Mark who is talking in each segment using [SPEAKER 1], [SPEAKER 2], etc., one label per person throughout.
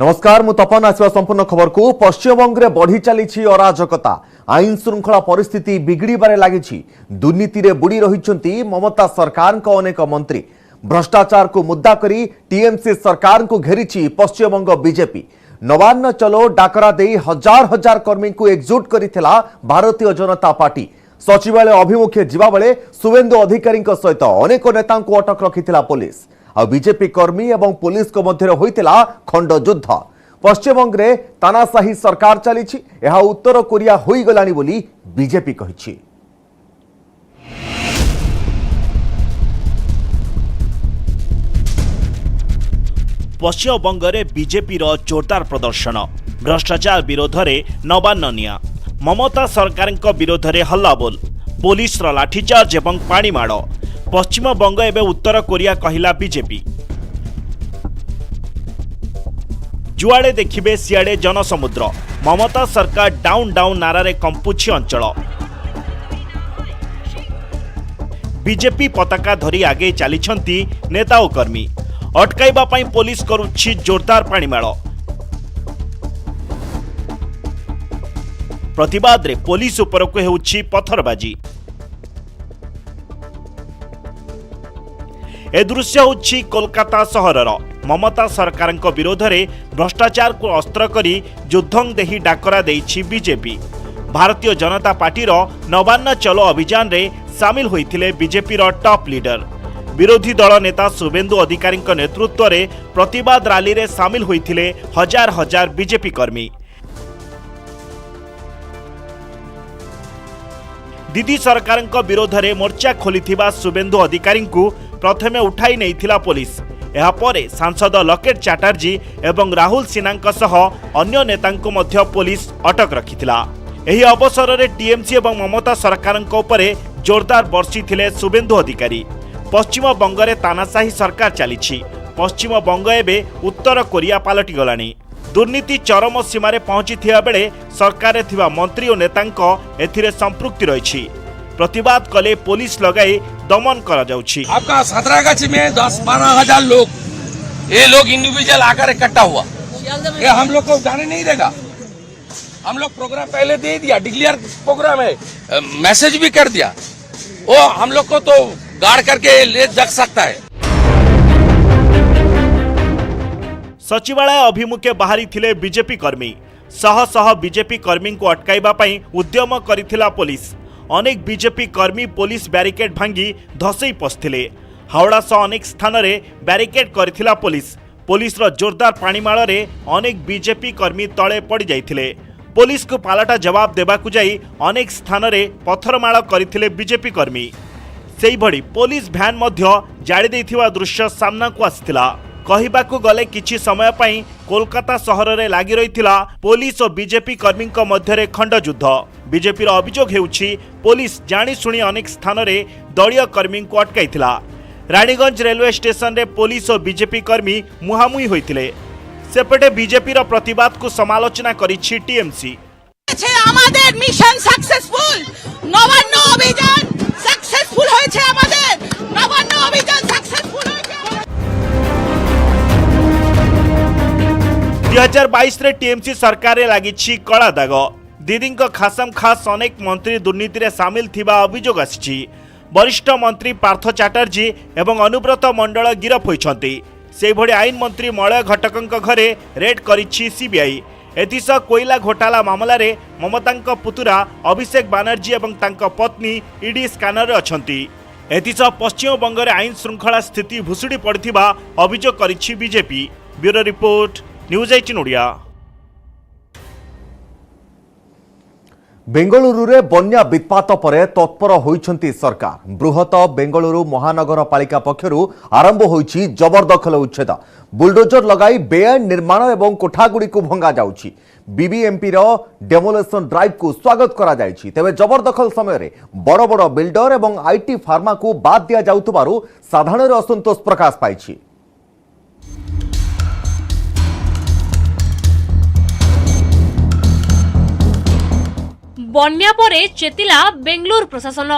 [SPEAKER 1] नमस्कार मु तपन आसवा संपूर्ण खबर को पश्चिमबंग में बढ़ी चली अराजकता आईन श्रृंखला परिस्थिति बिगड़बार लगी दुर्नीति रे बुड़ी रही ममता सरकार को अनेक मंत्री भ्रष्टाचार को मुद्दा करी टीएमसी सरकार को घेरी पश्चिमबंग बीजेपी नवान्न चलो डाकरा दे हजार हजार कर्मी को एकजुट करिथिला भारतीय जनता पार्टी सचिवालय अभिमुखे जिबा बेले शुभेन्दु अधिकारी सहित अनेक नेता को अटक रखिथिला पुलिस आ बीजेपी कर्मी एवं पुलिस को मध्य होइतिला खंड युद्ध पश्चिमबंग रे तानाशाही सरकार चली यह उत्तर कोरिया होई गलानी बोली बीजेपी कहिछि।
[SPEAKER 2] पश्चिमबंग में बीजेपी जोरदार प्रदर्शन भ्रष्टाचार विरोध में नवान्न निया ममता सरकार विरोध में हल्लाबोल पुलिस लाठीचार्ज एवं पाणीमाड़ पश्चिमबंग एवं उत्तर कोरिया कहला बीजेपी जुआड़े देखिबे सियाड़े जनसमुद्र ममता सरकार डाउन डाउन नारे कंपुछि अंचल बीजेपी पताका धरी आगे चली नेता और कर्मी अटकाइबा पई पुलिस करुछि जोरदार पाणीमाड़ प्रतिवाद रे पुलिस उपरको हेउछि पथरबाजी ए दृश्य होछि कोलकाता सहरर ममता सरकार विरोध में भ्रष्टाचार को अस्त्र करी युद्धं देही डाकरा देइछि बीजेपी भारतीय जनता पार्टी नवान्न चलो अभियान रे सामिल होइथिले बीजेपी टॉप लीडर विरोधी दल नेता शुभेन्दु अधिकारी नेतृत्व में प्रतिवाद रैली रे सामिल होइथिले हजार हजार बीजेपी कर्मी दीदी सरकार विरोध में मोर्चा खोलिथिबा शुभेन्दु अधिकारी को प्रथमे उठाई नैथिला पुलिस एहापरे सांसद लकेट चैटर्जी एवं राहुल सिन्हा सह अन्य नेतांको मध्य पुलिस अटक रखिथिला। एही अवसर में टीएमसी एवं ममता सरकार उपरे जोरदार बर्षिथिले शुभेन्दु अधिकारी पश्चिम बंग में तानाशाही सरकार चली पश्चिम बंग एबे उत्तर कोरिया पलटि गलानी दुर्नीति चरम सीमार पहुंची बेले सरकार थिबा मंत्री और नेतांको एथिरे संपृक्ति रही प्रतिवाद कले पुलिस लगाई दमन करा जाउछि।
[SPEAKER 3] आपका सातरागाछी में 10-12 हजार लोग ये लोग इंडिविजुअल आकर इकट्ठा हुआ ये हम लोग को जाने नहीं देगा। हम लोग प्रोग्राम पहले दे दिया डिक्लेयर प्रोग्राम है मैसेज भी कर दिया वो हम लोग को तो गार्ड करके ले जा सकता है।
[SPEAKER 2] सचिवालय अभिमुखे बाहरी थिले बीजेपी कर्मी शह शह बीजेपी कर्मी को अटकाइबा पई उद्यम करिथिला पुलिस अनेक बीजेपी कर्मी पुलिस बैरिकेड भांगी धसई पशिथिले हावड़ा सह अनेक स्थान में बैरिकेड करिथिला पुलिस जोरदार पाणीमाड़ रे अनेक बीजेपी कर्मी तले पड़ जाइथिले पुलिस को पालटा जवाब देबाकु जाई अनेक स्थान में पथरमाड़ करथिले बीजेपी कर्मी सेही भड़ी पुलिस भ्यान मध्य जाड़ी देथिबा दृश्य सामना को आसिथिला कहिबाकु गले किछि समय पई कोलकाता सहर रे लागि रहिथिला पुलिस और बीजेपी कर्मी मध्य खंड युद्ध बीजेपी अभियोग हेउछि पुलिस जानी सुनी अनेक स्थान रे दलीय कर्मी को अटकाइथिला रानीगंज रेलवे स्टेशन रे पुलिस और बीजेपी कर्मी मुहामुही होइथिले सेपटे बीजेपी प्रतिवाद को समालोचना करिछि टीएमसी
[SPEAKER 4] আমাদের মিশন সাকসেসফুল নবান্ন অভিযান সাকসেসফুল হয়েছে আমাদের নবান্ন অভিযান সাকসেসফুল হয়েছে
[SPEAKER 2] 2022 रे टीएमसी सरकार रे लागिछि कला दाग दीदी खासम खास अनेक मंत्री दुर्नीति रे सामिल थिबा अभियोग आछि वरिष्ठ मंत्री पार्थ चैटर्जी एवं अनुव्रत मंडल गिरफ होइछन्ति से भड़ी आईन मंत्री मलय घटकଙ୍କ घरे रेड करिछि सीबीआई एथिसह कोयला घोटाला मामला रे ममताଙ୍କ पुतुरा अभिषेक बानर्जी एवं ताଙ୍କ पत्नी ईडी स्कैनर रे अछन्ति एथिसह पश्चिमबंग रे आईन श्रृंखला स्थिति भुसुड़ी पड़िथिबा अभियोग करिछि BJP bureau report news 18 Odia.
[SPEAKER 1] Bengaluru रे बन्या वित्पात परे तत्पर होइछन्ति सरकार बृहत बेंगलुरु महानगर पालिका पक्षरु आरंभ होइछि जबरदखल उच्छेद बुलडोजर लगाई बेआईन निर्माण एवं कोठागुड़ी को भंगा जाउछि बीबीएमपी रो डेमोलेशन ड्राइव को स्वागत करा जाइछि तेबे जबरदखल समय रे बड़ बड़ बिल्डर एवं आईटी फार्मा को बाद दिया जाउतबारु साधारण असंतोष प्रकाश पाइछि।
[SPEAKER 5] बन्या परे चेतिला बेंगलुरु प्रशासन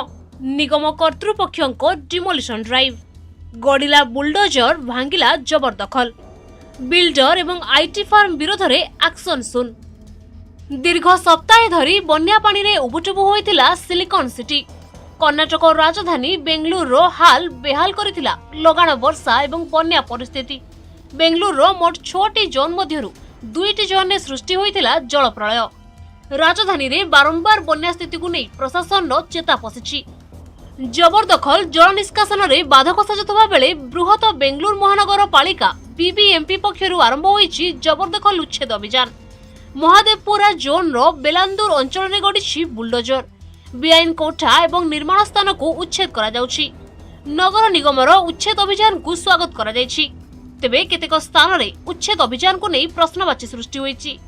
[SPEAKER 5] निगम कर्तृपक्षों डिमोलिशन ड्राइव गड़िला बुलडोजर भांगिला जबरदखल बिल्डर एवं आईटी फार्म विरोध में एक्शन सुन। दीर्घ सप्ताह धरी बन्या पानी रे उबुटुबु होइतिला सिलिकॉन सिटी। कर्णाटक राजधानी बेंगलुरु हाल बेहाल करितिला लगाण वर्षा एवं बन्या परिस्थिति। बेंगलुरु मोट 6टी जोन मध्यरु 2टी जोन सृष्टि होइतिला जल प्रलय। राजधानी रे बारंबार बन्या स्थिति को नहीं प्रशासन चेता पशिछि। जबरदखल जल निष्कासन रे बाधक सजुवा बेले बृहत बेंगलुरु महानगर पालिका बीबीएमपी पक्षरु आरंभ होइछि जबरदखल उच्छेद अभियान। महादेवपुरा जोन रो बेलांदूर अंचल रे गडिछि बुलडोजर। बेआईन कोठा एवं निर्माण स्थान को उच्छेद करा जाउछि। नगर निगमर उच्छेद अभियान को स्वागत करा जाइछि। तेबे केतेक स्थान रे उच्छेद अभियान को नहीं प्रश्नवाची सृष्टि होइछि।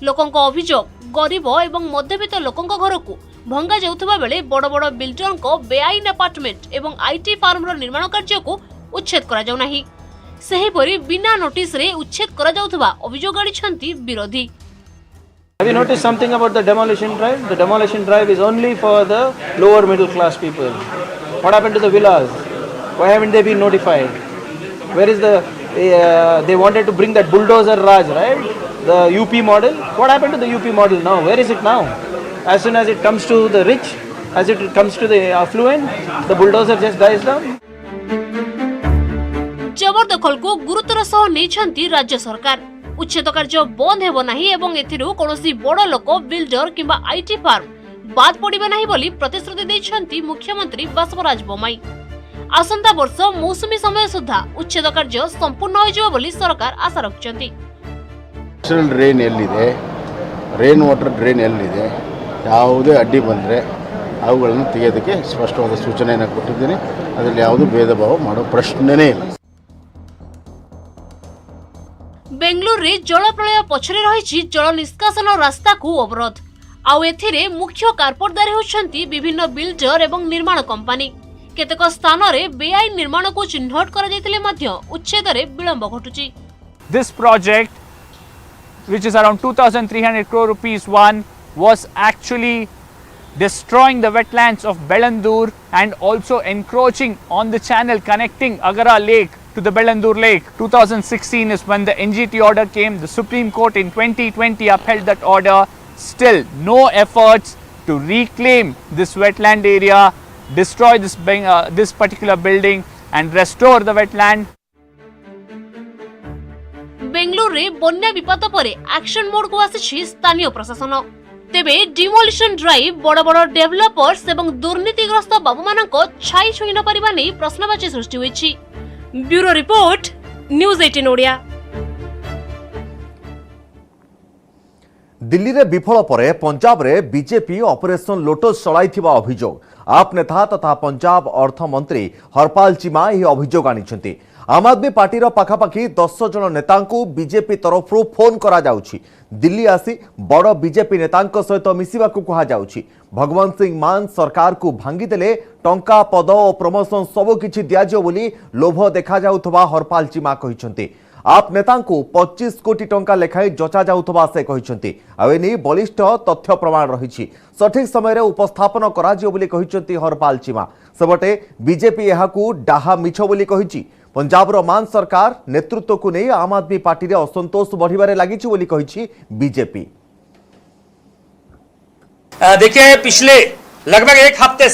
[SPEAKER 5] लोकंक अभियोग गरीब एवं मध्यवित्त लोकंक घर को भंगा जाउथबा बेले बड़ बड़ बिल्डर को बेआईन अपार्टमेंट एवं आईटी फार्म रो निर्माण कार्य को उच्छेद करा जाउ नाही। सेहिपरि बिना नोटिस रे उच्छेद करा जाउथबा अभियोग आडिछंती विरोधी।
[SPEAKER 6] Have you noticed something about the demolition drive? The demolition drive is only for the lower middle class people. What happened to the villas? Why haven't they been notified? Where is the, they wanted to bring that bulldozer Raj, right? The UP model. What happened to the UP model now? Where is it now? As soon as it comes to the rich, as it comes to the affluent, the bulldozer just dies down.
[SPEAKER 5] जबरदखल को गुरुतर सह नेछंती राज्य सरकार। उच्छेद कार्य बंद हेबो नाही एवं एथिरु कोनोसी बड़ लोक बिल्डर किंबा आईटी फार्म बाद पड़िबे नाही बोली प्रतिश्रुति दैछंती मुख्यमंत्री बसवराज बोम्मई। आसंता वर्ष मौसुमी समय सुधा उच्छेद कार्य संपूर्ण होइजो बोली सरकार आशा रखछंती।
[SPEAKER 7] ड्रेन ಎಲ್ಲಿದೆ ರೇನ್ ವಾಟರ್ ಡ್ರೈನ್ ಎಲ್ಲಿದೆ ಯಾವುದೇ ಅಡ್ಡಿ ಬಂದರೆ ಅವುಗಳನ್ನು ತೆಗೆಯೋದಕ್ಕೆ ಸ್ಪಷ್ಟವಾದ ಸೂಚನೆಯನ್ನು ಕೊಟ್ಟಿದ್ದೀನಿ ಅದರಲ್ಲಿ ಯಾವುದೂ ಭೇದ ಭಾವ ಮಾಡೋ ಪ್ರಶ್ನೆನೇ ಇಲ್ಲ।
[SPEAKER 5] बेंगलुरु रे जल प्रलय पछरे रहिछि जल निष्कासन रास्ता को अवरोध। आउ एथिरे मुख्य कारपोटदार होछंती विभिन्न बिल्डर एवं निर्माण कंपनी। केतेक स्थान रे बेआईन निर्माण को चिन्हट करा जैतिले मध्य उच्छेद रे विलंब घटुछि।
[SPEAKER 8] This project, which is around 2,300 crore rupees one, was actually destroying the wetlands of Belandur and also encroaching on the channel connecting Agara Lake to the Belandur Lake. 2016 is when the NGT order came. The Supreme Court in 2020 upheld that order. Still, no efforts to reclaim this wetland area, destroy this particular building and restore the wetland.
[SPEAKER 5] Bengaluru रे बन्या विपद परे action mode को आसी स्थानीय प्रशासन। तेबे demolition drive बड़ बड़ डेवलपर्स एवं दुर्नीतिग्रस्त बाबू मानक छाई छुई न परिबा नै प्रश्नवाची सृष्टि होइछि। Bureau report news 18 Odia.
[SPEAKER 1] Delhi रे विफल परे पंजाब रे बीजेपी ऑपरेशन लोटस चलाइथिबा अभियोग आप नेता तथा पंजाब अर्थ मंत्री हरपाल चीमा यह अभियोग आनिछंती। आम आदमी पार्टी पाखापाखि 10 जन नेता बीजेपी तरफ फोन करा जाउछि। दिल्ली आसी बड़ बीजेपी नेता सहित मिसिबा कहा जाउछि। भगवंत सिंह मान सरकार को भांगी देले टंका पद और प्रमोशन सबु किछि दियाजो बोली लोभ देखा जाउथबा हरपाल चीमा कहिसंती। आप नेता 25 कोटी टंका लेखाई जचा जाउथबा से कहिसंती। आवेनी बलिष्ठ तथ्य प्रमाण रहिछि सठिक समय रे उपस्थापन करा जियो बोली कहिसंती हरपाल चीमा। सबटे बीजेपी यहाकू डाहा मिछ बोली कहिछि। पंजाब रो मान सरकार नेतृत्व को नहीं आम आदमी पार्टी रे असंतोष बढ़िबारे लागिछि बोली कहिछि बीजेपी।
[SPEAKER 9] देखिए पिछले लगभग एक हफ्ते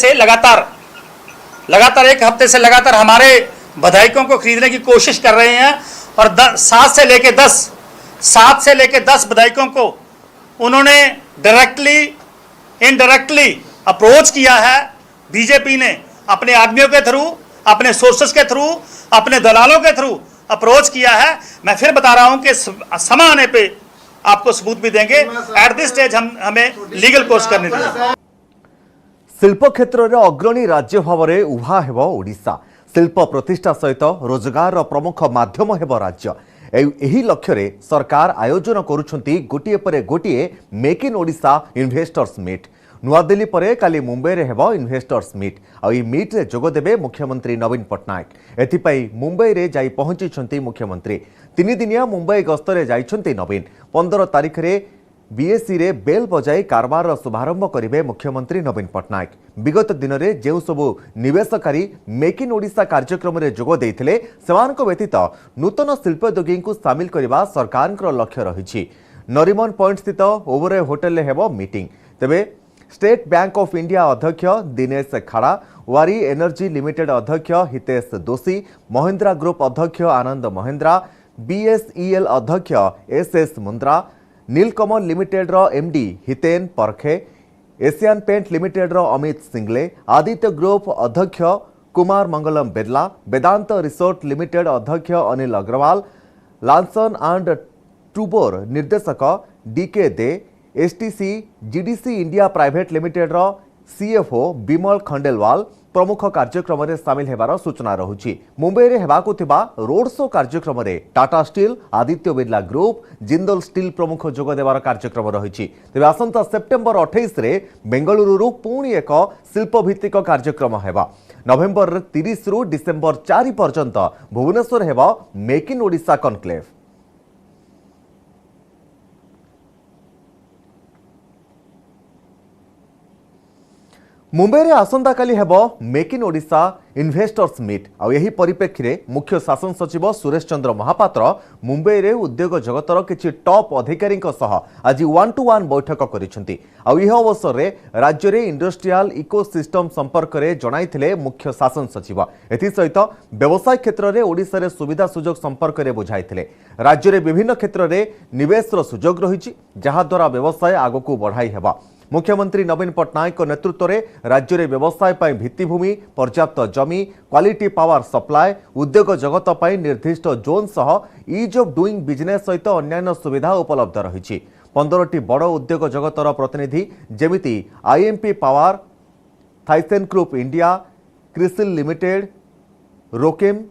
[SPEAKER 9] से लगातार हमारे विधायकों को खरीदने की कोशिश कर रहे हैं और 7 से लेके 10 विधायकों को उन्होंने डायरेक्टली इनडायरेक्टली अप्रोच किया है। बीजेपी ने अपने आदमियों के थ्रू, अपने सोर्सेस के थ्रू, अपने दलालों के थ्रू अप्रोच किया है। मैं फिर बता रहा हूं कि समय आने पे आपको सबूत भी देंगे। एट दिस स्टेज हमें लीगल कोर्स करने देंगे।
[SPEAKER 1] शिल्प क्षेत्र में अग्रणी राज्य भाव में उभा हेब ओडिशा। शिल्प प्रतिष्ठा सहित रोजगार प्रमुख माध्यम हेब राज्य। एही लक्ष्य रे सरकार आयोजन करुछंती गोटिए परे गोटिए make in Odisha investors meet. नुआदिल्ली परे काली मुंबई रे हेब इन्वेस्टर्स मीट। आ ई मीट रे जोग देबे मुख्यमंत्री नवीन पट्टनायक। एथिपाई मुंबई रे जाई पहुंची मुख्यमंत्री। 3 दिनिया मुंबई गस्त रे जाइछंती नवीन। 15 तारिख रे बीएसई रे बेल बजाई कारबार शुभारंभ करेंगे मुख्यमंत्री नवीन पट्टनायक। विगत दिन में जो सबू निवेशकारी मेक इन ओडिशा कार्यक्रम में जोग देते व्यतीत नूतन शिल्पोद्योगी को सामिल करने सरकार लक्ष्य रही। नरीमन पॉइंट स्थित ओबरॉय होटेल हेब मीटिंग। तेबे स्टेट बैंक ऑफ इंडिया अध्यक्ष दिनेश खाड़ा, वारी एनर्जी लिमिटेड अध्यक्ष हितेश दोषी, महिंद्रा ग्रुप अध्यक्ष आनंद महेंद्रा, बीएसईएल अध्यक्ष एसएस मुंद्रा, नीलकमल लिमिटेड रो MD Hiten Parekh, Asian paint limited रो अमित सिंगले, आदित्य ग्रुप अध्यक्ष कुमार मंगलम बिरला, वेदांत रिसोर्ट लिमिटेड अध्यक्ष Anil Agarwal, Larsen and Toubro निर्देशक D K Dey, STC GDC India private limited रो सीएफओ बिमल खंडेलवाल प्रमुख कार्यक्रम में सामिल हेबार सूचना रहुछि। मुंबई में हेबाकु थिबा रोड शो कार्यक्रम में Tata steel, Aditya Birla group, Jindal steel प्रमुख जोग देवार कार्यक्रम रहिछि। तेबे आसंता सेप्टेम्बर 28 रे बेंगलुरु पुणी एक शिल्पभित्तिक कार्यक्रम हेबा। नवेम्बर 30 रु डिसेम्बर 4 पर्यंत भुवनेश्वर हेबा make in Odisha conclave. Mumbai में आसंता काली हेब make in Odisha investors meet. यही परिप्रेक्षी में मुख्य शासन सचिव सुरेश चंद्र महापात्र मुंबई में उद्योग जगतर किछि टॉप अधिकारी आज 1-to-1 बैठक करिसेंति। यह अवसर में राज्य में इंडस्ट्रियल इकोसिस्टम संपर्क में जणाइथिले मुख्य शासन सचिव। एथिसहित व्यवसाय क्षेत्र में ओडिशा रे सुविधा सुजोग संपर्क में बुझाइथिले। राज्य में विभिन्न क्षेत्र में निवेशर सुजोग रहिछि, जहा द्वारा व्यवसाय आगकू बढ़ाई हेबा। मुख्यमंत्री नवीन पट्टनायक नेतृत्व में राज्य में व्यवसाय पर भित्तिभूमि, पर्याप्त जमी, क्वालिटी पावर सप्लाय, उद्योग जगत पर निर्दिष्ट जोन सह इज ऑफ डूइंग बिजनेस सहित अन्यान्य सुविधा उपलब्ध रही। 15टी बड़ उद्योग जगतर प्रतिनिधि जेमिति IMP power, Thyssen group India, Crisil limited, Rochem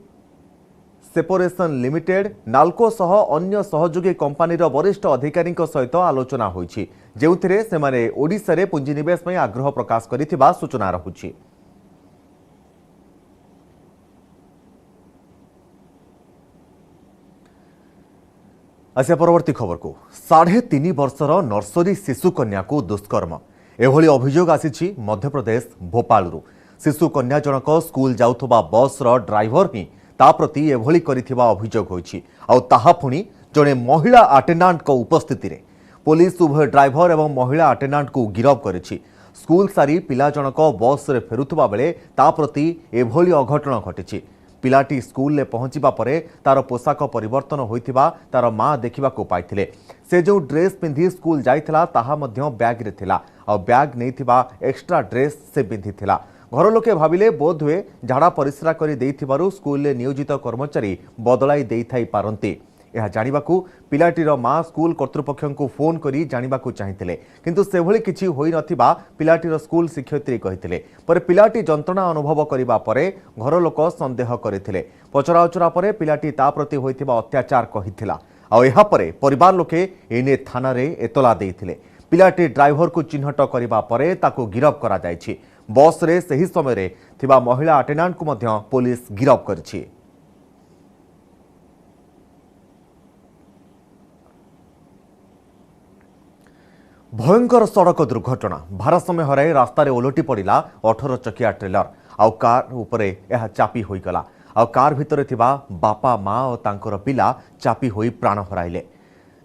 [SPEAKER 1] separation limited, Nalco सह अन्य सहयोगी कंपानीर वरिष्ठ अधिकारी सहित आलोचना होईछि, जेउथिरे सेमाने ओडिशा रे पुंजीनिवेश में आग्रह प्रकाश करिथिबा सूचना रहुछि। आसिया परवर्ती खबर को 3.5 वर्षर नर्सरी शिशु कन्या को दुष्कर्म एभली अभियोग आसीछि मध्यप्रदेश भोपालरू। शिशु कन्या जनक स्कूल जाउथबा बस रो ड्राइवर ही ता प्रति एभली करिथिबा अभियोग होईछि। आ ताहा पुणी जणे महिला अटेंडेंट को उपस्थिति रे पुलिस उभय ड्राइवर एवं महिला अटेंडेंट को गिरफ्त करिछि। स्कूल सारी पिला जनक बस रे फेरुथबा बेले ता प्रति एभली अघटन घटिछि। पिलाटी स्कूल ले पहुंचीबा परे तार पोशाक परिवर्तन होइथिबा तार मां देखिबाको पाइथिले। से जो ड्रेस पिंधि स्कूल जाइथिला ताहा मध्य बैग रे थिला आ बैग नेइथिबा एक्स्ट्रा ड्रेस से पिंधिथिला। घर लोके भाविले बोध हुए झाड़ा परिश्रा करि देइथिबारु स्कूल ले नियोजित कर्मचारी बदलाई देइथाई पारंती। यह जानिबाकू पिलाटीर मां स्कूल कर्तृपक्ष को फोन करी जानिबाकू चाहिथिले, किंतु सेभली किछि होई नथिबा पिलाटीर स्कूल शिक्षयित्री कहिथिले। पर पिलाटी जंत्रणा अनुभव करिबा परे घर लोक संदेह करिथिले। पचराउचरा परे पिलाटी ता प्रति होइथिबा अत्याचार कहिथिला। आ एहा परे परिवार लोके एने थाना रे एतला देइथिले। पिलाटी ड्राइवर को चिन्हट करिबा परे ताको गिरफ्त करा जायछि। बस रे सही समय रे थिबा महिला अटेंडेंट को मध्य पुलिस गिरफ्त करछि। भयंकर सड़क दुर्घटना भारसाम्य हराई रास्तार ओलटी पड़ा 18 चकिया ट्रेलर आउ कार उपरे यह चापी होईगला। आउ कार भितर थिबा बापा माँ और तांकर पिला चापी होई प्राण हराइले।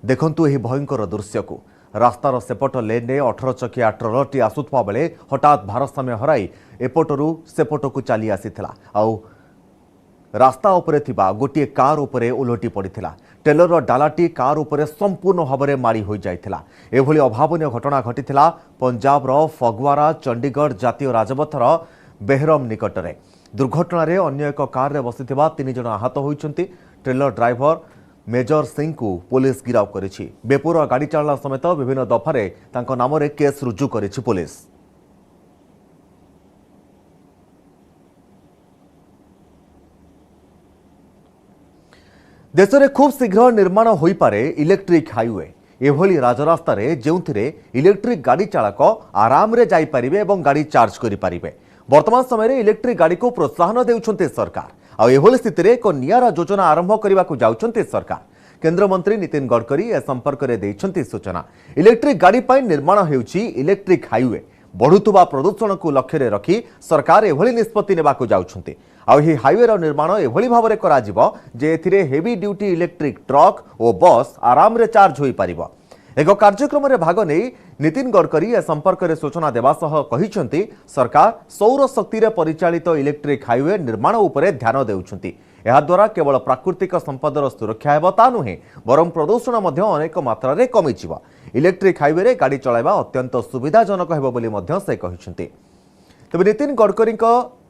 [SPEAKER 1] देखंतु एही भयंकर दृश्य को रास्तार सेपट लेन में 18 चकिया ट्रेलरटी आसुथबा बेले हठात भारसाम्य हराई एपटरू सेपटकू चली आसीथिला। आउ रास्ता उपरे थिबा गोटे कार उपरे ओलटी पड़िथिला। ट्रेलर डालाटी कार उपरे संपूर्ण भाव में माड़ी हो जाइथिला। एभली अभावनीय घटना घटिथिला पंजाब रो फगवारा चंडीगढ़ जातीय राजपथर बेहरम निकटरे। दुर्घटना रे अन्य एक कार रे बसिथिबा 3 जन आहत होइछन्ति। ट्रेलर ड्राइवर मेजर सिंह को पुलिस गिरफ्त करिछि। बेपुर गाड़ी चालना समेत विभिन्न दफारे तांको नाम रे केस रुजु करिछि पुलिस। देश में खूब शीघ्र निर्माण हो पारे इलेक्ट्रिक हाईवे। एभली राजरास्ता रे जेउथिरे इलेक्ट्रिक गाड़ी चालक आराम रे जाई परिबे एवं गाड़ी चार्ज करि परिबे। वर्तमान समय रे इलेक्ट्रिक गाड़ी को प्रोत्साहन देउछन्ते सरकार। आ एभली स्थिति रे एक नियारा योजना आरंभ करबा को जाउछन्ते सरकार। केंद्रमंत्री नितिन गडकरी ए संपर्क में देइछंती सूचना। इलेक्ट्रिक गाड़ी पर निर्माण हेउछि इलेक्ट्रिक हाईवे। बढ़ुवा प्रदूषण को लक्ष्य रखी सरकार एभली निष्पत्ति नेबाकू जाउछंती। आ ही हाईवे रो निर्माण एभली भाबरे करा जिवो जे एथिरे हेवी ड्यूटी इलेक्ट्रिक ट्रक और बस आराम रे चार्ज होई पारिबो। एक कार्यक्रम में भाग नहीं नितिन गडकरी ए संपर्क में सूचना देवा सह कहिसंती सरकार सौर शक्ति रे परिचालित इलेक्ट्रिक हाईवे निर्माण उपरे ध्यान देउछंती। एहा द्वारा केवल प्राकृतिक संपदर सुरक्षा हेबो ता नुहे बरं प्रदूषण मध्य अनेक मात्रा रे कमी जिवो। इलेक्ट्रिक हाईवे रे गाड़ी चलाइबा अत्यंत सुविधाजनक हेबो बोली मध्य से कहिसंती। तेबे नितिन गडकरी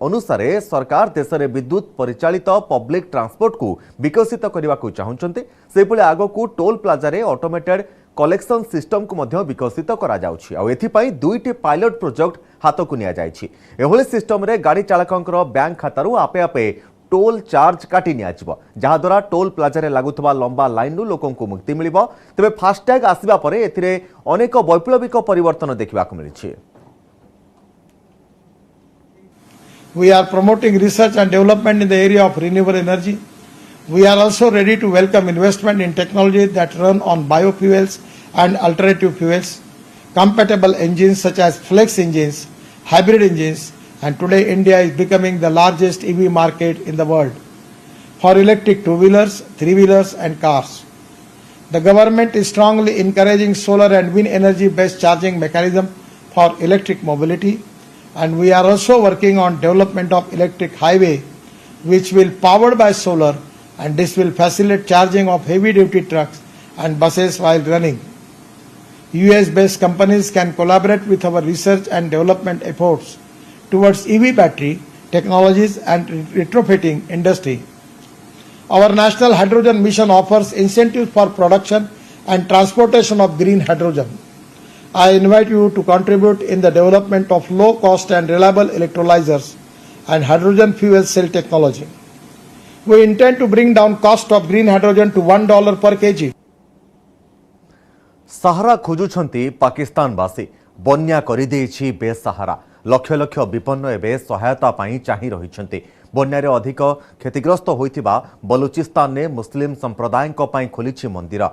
[SPEAKER 1] अनुसार सरकार देश में विद्युत परिचालित पब्लिक ट्रांसपोर्ट को विकसित करने को चाहते। से आग को टोल प्लाजा रे ऑटोमेटेड कलेक्शन सिस्टम को मध्य विकसित करा जाउछि। आ एथिपाई दुईटी पायलट प्रोजेक्ट हाथ को निया जाइछि। एभली सिस्टम रे गाड़ी चालकंकर बैंक खातारू आपे आपे टोल चार्ज काटी निया जिवो, जहा द्वारा टोल प्लाजा रे लागुथबा लंबा लाइन नु लोकन को मुक्ति मिलिबो। तबे फास्टैग आसीबा परे एथिरे अनेक वैप्लविक परिवर्तन देखिबा को मिलिछि।
[SPEAKER 10] We are promoting research and development in the area of renewable energy. We are also ready to welcome investment in technologies that run on biofuels and alternative fuels, compatible engines such as flex engines, hybrid engines, and today India is becoming the largest EV market in the world for electric two-wheelers, three-wheelers and cars. The government is strongly encouraging solar and wind energy-based charging mechanism for electric mobility, and we are also working on development of electric highway which will powered by solar, and this will facilitate charging of heavy duty trucks and buses while running. US based companies can collaborate with our research and development efforts towards EV battery technologies and retrofitting industry. Our national hydrogen mission offers incentives for production and transportation of green hydrogen. I invite you to contribute in the development of low cost and reliable electrolyzers and hydrogen fuel cell technology. We intend to bring down cost of green hydrogen to $1 per kg.
[SPEAKER 1] सहारा खोजुछंती पाकिस्तानवासी। बन्या करिदेछि बेसहारा। लक्ष लक्ष विपन्न एवं सहायता पाई चाहि रहिछंती। बन्यारे अधिक क्षतिग्रस्त होइथिबा बलूचिस्तान ने मुस्लिम संप्रदायक पाई खोलिछि मंदिर।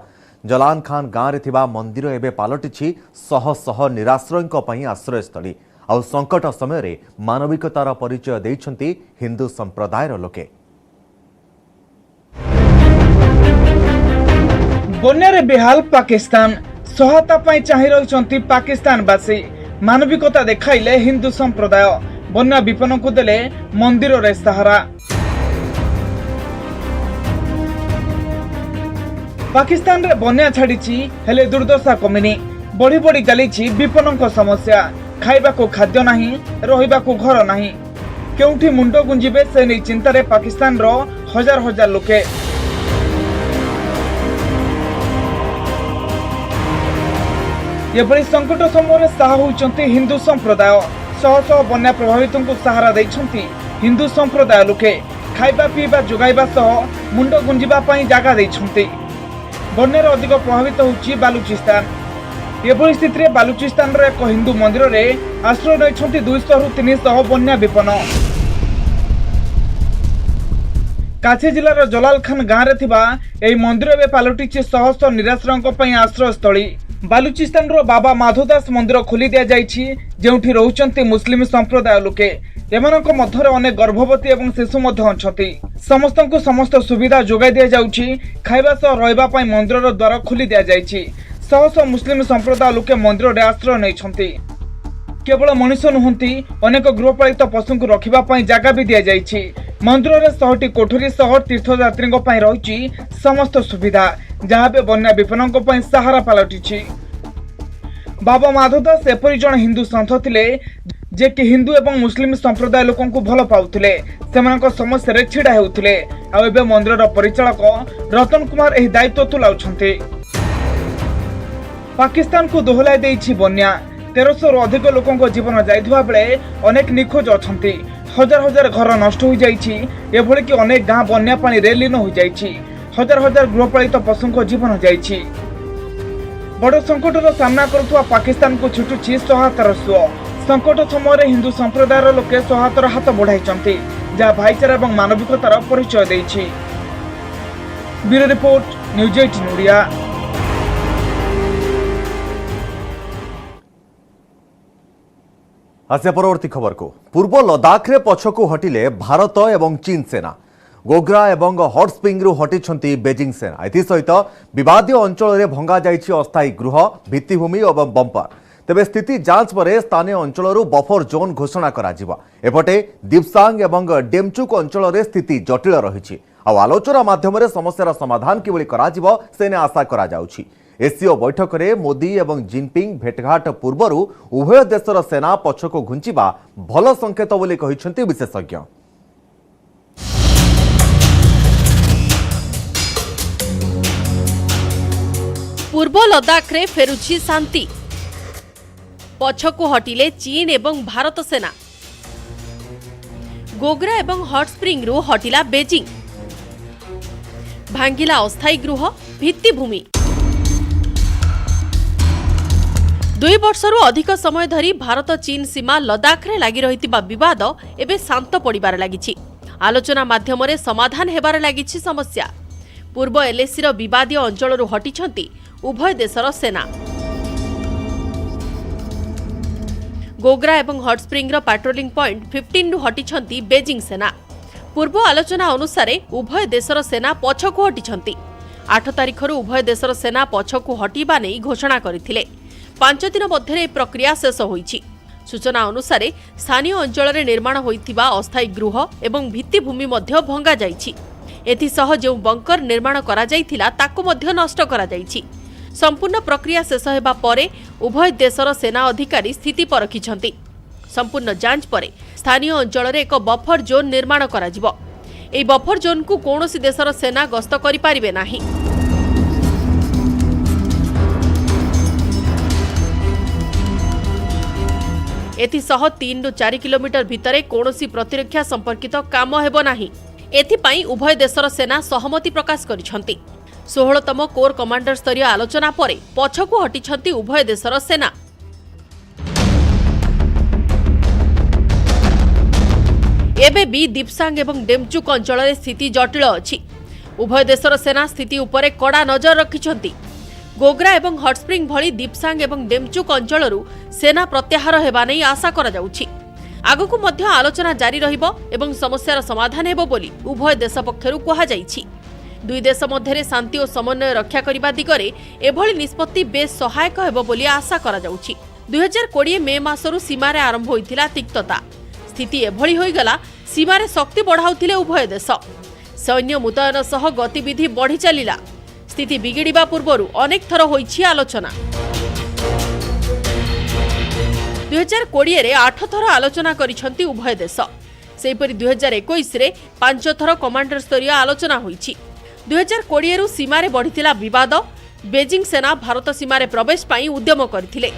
[SPEAKER 1] जलान खान गाँव में थिबा मंदिर एवं पालटिछि शह शह निराश्रयक पाई आश्रयस्थली। आ संकट समय रे मानविकतार परिचय दैछंती हिंदू संप्रदायर लोके।
[SPEAKER 11] बन्यारे बेहाल पाकिस्तान। सहायता पाई चाहि रहिछंती पाकिस्तानवासी। मानविकता देखाइले हिंदू संप्रदाय। बन्या विपन्न को देले मंदिर रे सहारा। पाकिस्तान रे बन्या छाड़ीची हेले दुर्दशा कमिनी। बढ़ी बढ़ी चलीची विपन्न समस्या। खाइबा को खाद्य नहीं, रहिबा को घर नहीं। केउठी मुंड गुंजिबे से नहीं चिंता रे पाकिस्तान रो हजार हजार लोके। एभली संकट समय साहा होइचंती हिंदू संप्रदाय। शह शह बन्या प्रभावित को सहारा दैछंती हिंदू संप्रदाय लोके। खाइबा पीबा जोगाइबा सह मुंड गुंजिबा पई जागा दैछंती। बन्यार अधिक प्रभावित होउची बालूचिस्तान। एभली स्थिति में बालूचिस्तान रो एक हिंदू मंदिर रे आश्रय नैछंती 200 रु 300 बन्या विपन्न। काछी जिलार जलाल खान गाँव में थिबा एही मंदिर एबे पालटिछि शह शह निराश्रयक पई आश्रयस्थली। बालूचिस्तान रो बाबा माधोदास मंदिर खोली दिया जाइछि, जेउठी रहुचंती मुस्लिम संप्रदाय लोके। एमानक मध्यरे अनेक गर्भवती एवं शिशु मध्य अछंती। समस्तंकु समस्त सुविधा जोगाई दिया जाउछि। खाइबा सह रहइबा पई मंदिरर द्वार खोली दिया जाइछि। शह शह मुस्लिम संप्रदाय लोके मंदिर रे आश्रय नैछंती। केवल मनुष्य नुहंती, अनेक गृहपालित पशु को रखिबा पई जागा भी दिया जाइछि। मंदिर रे 100टी कोठरी सह तीर्थयात्री पई रहिछि समस्त सुविधा, जहाँ पे बन्या विपन्न पई सहारा पालटिछि। बाबा माधोदास एपरि जण हिंदू सन्थ थिले जे कि हिंदू एवं मुस्लिम संप्रदाय लोकों को भल पाउथिले। सेमानक समस्या रे छिडा हेउथिले। आ एबे मंदिरर परिचालक रतन कुमार एही दायित्व तुलाउछंती। पाकिस्तान को दोहलाई देइछि बन्या। 1300 रु अधिक लोकों को जीवन जाइथबा बेले अनेक निखोज अछंती। हजार हजार घर नष्ट हो जाइछि। एभली कि अनेक गाँ बन्या पानी रे लीन हो जाइछि। हजार हजार गृहपालित पशु को जीवन जाइछि। बड़ संकटर सामना करुवा पाकिस्तान को छुटुछि सहायतार सुओ। संकट समय हिंदू संप्रदायर लोके सहायतार हाथ बढ़ाइछंती, जहाँ भाईचारा और मानविकतार परिचय दैछि। Bureau report. न्यूज 18 ओडिया।
[SPEAKER 1] आसे परवर्ती खबर को पूर्व लद्दाख रे पछकु हटिले भारत एवं चीन सेना गोग्रा एवं हॉट स्प्रिंग रु हटिछंती बेजिंग सेना एथि सहित विवादीय अंचल रे भंगा जाइछि अस्थायी गृह भित्तिभूमि एवं बंपर तेबे स्थिति जांच परे स्थानीय अंचल बफर जोन घोषणा करा जिवो एपटे दीपसांग एवं डेमचुक अंचल रे स्थिति जटिल रहिछि आ आलोचना माध्यम रे समस्यार समाधान किबळी करा जिवो सेने आशा करा जाउछि। एसीओ बैठक में मोदी एवं जिनपिंग भेटघाट पूर्व उभय देशर सेना पछको घुंचिबा भल संकेत बोली कहिसंती विशेषज्ञ।
[SPEAKER 12] पूर्व लद्दाख रे फेरुछि शांति पछको हटिले चीन एवं भारत सेना गोग्रा एवं हॉट स्प्रिंग रु हटिला बेजिंग भांगिला अस्थायी गृह भित्तिभूमि 2 वर्षरू अधिक समय धरी भारत चीन सीमा लद्दाख रे लागि रहितिबा विवाद एबे शांत पड़िबार लागिछि आलोचना माध्यम रे समाधान हेबार लागिछि समस्या पूर्व एलएसी रो विवादीय अंचलरू हटिछंती उभय देशर सेना गोग्रा एवं हॉट स्प्रिंग रो पेट्रोलिंग पॉइंट 15 रु हटिछंती बेजिंग सेना पूर्व आलोचना अनुसार उभय देशर सेना पछकु हटिछंती 8 तारिखरू उभय देशर सेना पछकु हटिबा नै घोषणा करथिले 5 दिन मध्य प्रक्रिया शेष होईछि सूचना अनुसार स्थानीय अंचल रे निर्माण होइथिबा अस्थायी गृह एवं भित्तिभूमि मध्य भंगा जाइछि एथिसह जो बंकर निर्माण करा जाइथिला ताकु मध्य नष्ट करा जाइछि संपूर्ण प्रक्रिया शेष हेबा परे उभय देशर सेना अधिकारी स्थिति परखिछंती संपूर्ण जांच परे स्थानीय अंचल रे एक बफर जोन निर्माण करा जिवो एई बफर जोन को कोनोसी देशर सेना गस्त करि पारिबे नाही एथिसह 3 रु 4 किलोमीटर भितरे कोनोसी प्रतिरक्षा संपर्कित काम हेबो नाही एथिपाई उभय देशर सेना सहमति प्रकाश करिछंती 16तम कोर कमांडर स्तरीय आलोचना परे पछकु हटिछंती उभय देशर सेना एबे भी दीपसांग एवं डेमचुक अंचल रे स्थिति जटिल अछि उभय देशर सेना स्थिति उपरे कड़ा नजर रखिछंती गोग्रा एवं हॉट स्प्रिंग भली दीपसांग एवं डेमचुक अंचलरू सेना प्रत्याहार हेबा नै आशा करा जाउछि आगकु मध्य आलोचना जारी रहिबो एवं समस्यार समाधान हेबो बोली उभय देश पक्षरु कहा जाइछि दुई देश मध्यरे शांति और समन्वय रक्षा करिबा दिगरे एभली निष्पत्ति बेस सहायक हेबो बोली आशा करा जाउछि 2020 मे मासरू सीमा रे आरंभ होइथिला तिक्तता स्थिति एभली होई गला सीमा रे शक्ति बढ़ाउथिले उभय देश सैन्य मुतयन सह गतिविधि बढ़ी चलिला स्थिति बिगिड़िबा पूर्वरु अनेक थर होइछि आलोचना 2020 रे 8 थर आलोचना करिसंती उभय देश सेहिपरि 2021 रे 5 थर कमांडर स्तरीय आलोचना होइछि 2020 रु सीमा रे बढ़िथिला विवाद बेजिंग सेना भारत सीमा रे प्रवेश पाई उद्यम करथिले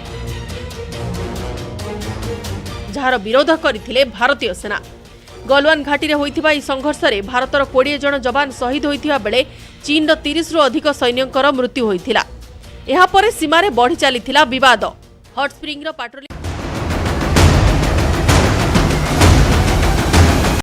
[SPEAKER 12] जहार विरोध करथिले भारतीय सेना गलवान घाटी रे होइथिबा ई संघर्ष रे भारतर 20 जन जवान शहीद होइथिबा बेले चीन रो 30 रु अधिक सैन्यकर मृत्यु होइथिला एहा परे सीमा रे बढ़ी चलिथिला विवाद हॉट स्प्रिंग रो पेट्रोलिंग